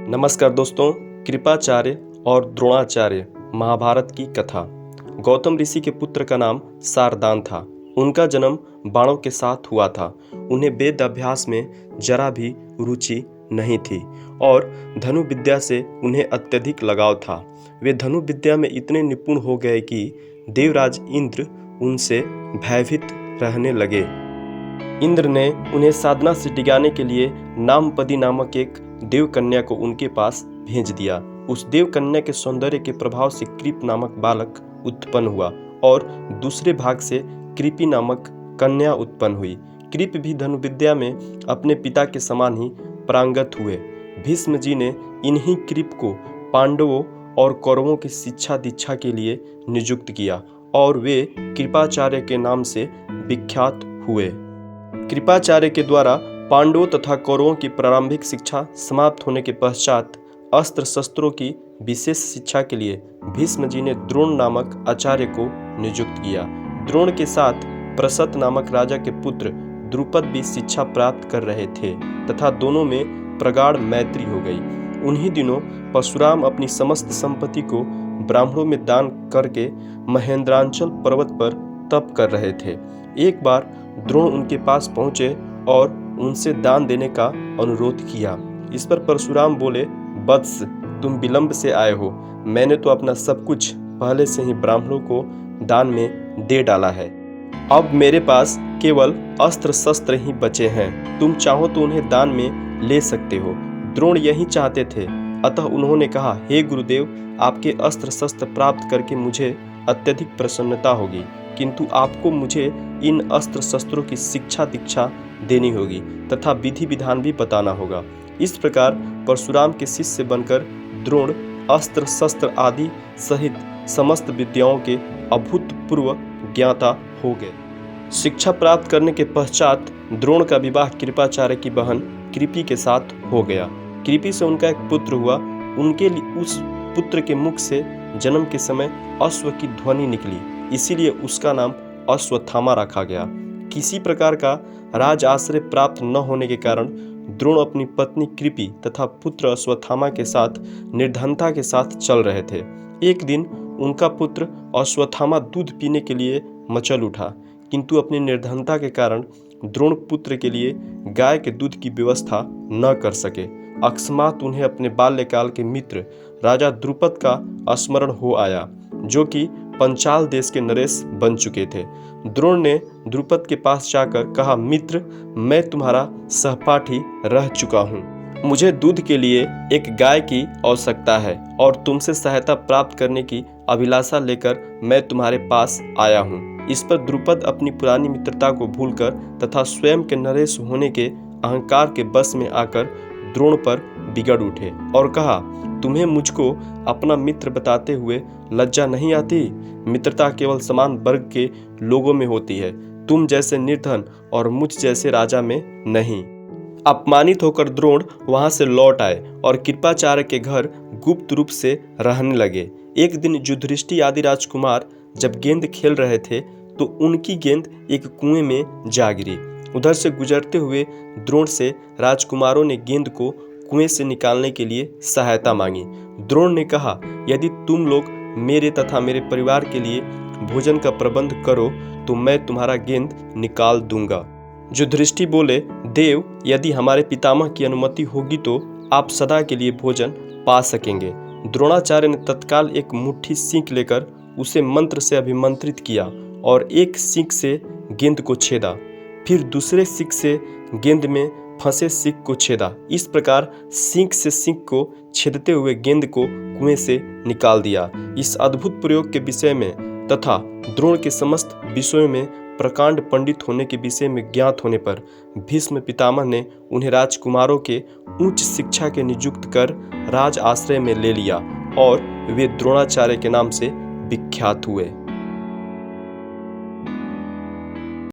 नमस्कार दोस्तों, कृपाचार्य और द्रोणाचार्य महाभारत की कथा। गौतम ऋषि के पुत्र का नाम शारदान था। उनका जन्म बाणों के साथ हुआ था। उन्हें वेद अभ्यास में जरा भी रुचि नहीं थी और धनु विद्या से उन्हें अत्यधिक लगाव था। वे धनु विद्या में इतने निपुण हो गए कि देवराज इंद्र उनसे भयभीत रहने लगे। इंद्र ने उन्हें साधना से डिगाने के लिए नामपदी नामक एक देव कन्या को उनके पास भेज दिया। उस देव कन्या के सौंदर्य के प्रभाव से कृप नामक बालक उत्पन्न हुआ और दूसरे भाग से कृपि नामक कन्या उत्पन्न हुई। कृप भी धनुविद्या में अपने पिता के समान ही पारंगत हुए। भीष्म जी ने इन्हीं कृप को पांडवों और कौरवों की शिक्षा दीक्षा के लिए नियुक्त किया और वे कृपाचार्य के नाम से विख्यात हुए। कृपाचार्य के द्वारा पांडवों तथा कौरवों की प्रारंभिक शिक्षा समाप्त होने के पश्चात अस्त्र शस्त्रों की विशेष शिक्षा के लिए भीष्म जी ने द्रोण नामक आचार्य को नियुक्त किया। द्रोण के साथ प्रसत नामक राजा के पुत्र द्रुपद भी शिक्षा प्राप्त कर रहे थे तथा दोनों में प्रगाढ़ मैत्री हो गई। उन्हीं दिनों परशुराम अपनी समस्त संपत्ति को ब्राह्मणों में दान करके महेंद्रांचल पर्वत पर तप कर रहे थे। एक बार द्रोण उनके पास पहुंचे और उनसे दान देने का अनुरोध किया। इस पर परशुराम बोले, वत्स, तुम विलंब से आए हो। मैंने तो अपना सब कुछ पहले से ही ब्राह्मणों को दान में दे डाला है। अब मेरे पास केवल अस्त्र शस्त्र ही बचे हैं। तुम चाहो तो उन्हें दान में ले सकते हो। द्रोण यही चाहते थे, अतः उन्होंने कहा, हे गुरुदेव, आपके अस्त्र शस्त्र प्राप्त करके मुझे अत्यधिक प्रसन्नता होगी, किंतु आपको मुझे इन अस्त्र शस्त्रों की शिक्षा दीक्षा देनी होगी तथा विधि विधान भी बताना होगा। इस प्रकार परशुराम के शिष्य बनकर द्रोण अस्त्र शस्त्र आदि सहित समस्त विद्याओं के अभूतपूर्व ज्ञाता हो गए। शिक्षा प्राप्त करने के पश्चात द्रोण का विवाह कृपाचार्य की बहन कृपि के साथ हो गया। कृपि से उनका एक पुत्र हुआ। उनके लिए उस पुत्र के मुख से जन्म के समय अश्व की ध्वनि निकली, इसीलिए उसका नाम अश्वत्थामा रखा गया। किसी प्रकार का राज आश्रय प्राप्त न होने के कारण द्रोण अपनी पत्नी कृपि तथा पुत्र अश्वत्थामा के साथ निर्धनता के साथ चल रहे थे। एक दिन उनका पुत्र अश्वत्थामा दूध पीने के लिए मचल उठा, किंतु अपनी निर्धनता के कारण द्रोण पुत्र के लिए गाय के दूध की व्यवस्था न कर सके। अकस्मात उन्हें अपने बाल्यकाल के मित्र राजा द्रुपद का स्मरण हो आया, जो कि पंचाल देश के नरेश बन चुके थे। द्रोण ने द्रुपद के पास जाकर कहा, मित्र, मैं तुम्हारा सहपाठी रह चुका हूँ। मुझे दूध के लिए एक गाय की आवश्यकता है और तुमसे सहायता प्राप्त करने की अभिलाषा लेकर मैं तुम्हारे पास आया हूँ। इस पर द्रुपद अपनी पुरानी मित्रता को भूलकर तथा स्वयं के नरेश होने के अहंकार के बस में आकर द्रोण पर बिगड़ उठे और कहा, तुम्हें मुझको अपना मित्र बताते हुए लज्जा नहीं आती? मित्रता केवल समान वर्ग के लोगों में होती है, तुम जैसे निर्धन और मुझ जैसे राजा में नहीं। अपमानित होकर द्रोण वहां से लौट आए और कृपाचार्य के घर गुप्त रूप से रहने लगे। एक दिन युधिष्ठिर आदि राजकुमार जब गेंद खेल रहे थे तो उनकी गेंद एक कुएं में जा गिरी। उधर से गुजरते हुए द्रोण से राजकुमारों ने गेंद को कुएं से निकालने के लिए सहायता मांगी। द्रोण ने कहा, यदि तुम लोग मेरे तथा मेरे परिवार के लिए भोजन का प्रबंध करो तो मैं तुम्हारा गेंद निकाल दूंगा। युधिष्ठिर बोले, देव, यदि हमारे पितामह की अनुमति होगी तो आप सदा के लिए भोजन पा सकेंगे। द्रोणाचार्य ने तत्काल एक मुट्ठी सींक लेकर उसे मंत्र से अभिमंत्रित किया और एक सींक से गेंद को छेदा, फिर दूसरे सींक से गेंद में फंसे सींक को छेदा। इस प्रकार सींक से सींक को छेदते हुए गेंद को कुएं से निकाल दिया। इस अद्भुत प्रयोग के विषय में तथा द्रोण के समस्त विषयों में प्रकांड पंडित होने के विषय में ज्ञात होने पर भीष्म पितामह ने उन्हें राजकुमारों के उच्च शिक्षा के नियुक्त कर राज आश्रय में ले लिया और वे द्रोणाचार्य के नाम से विख्यात हुए।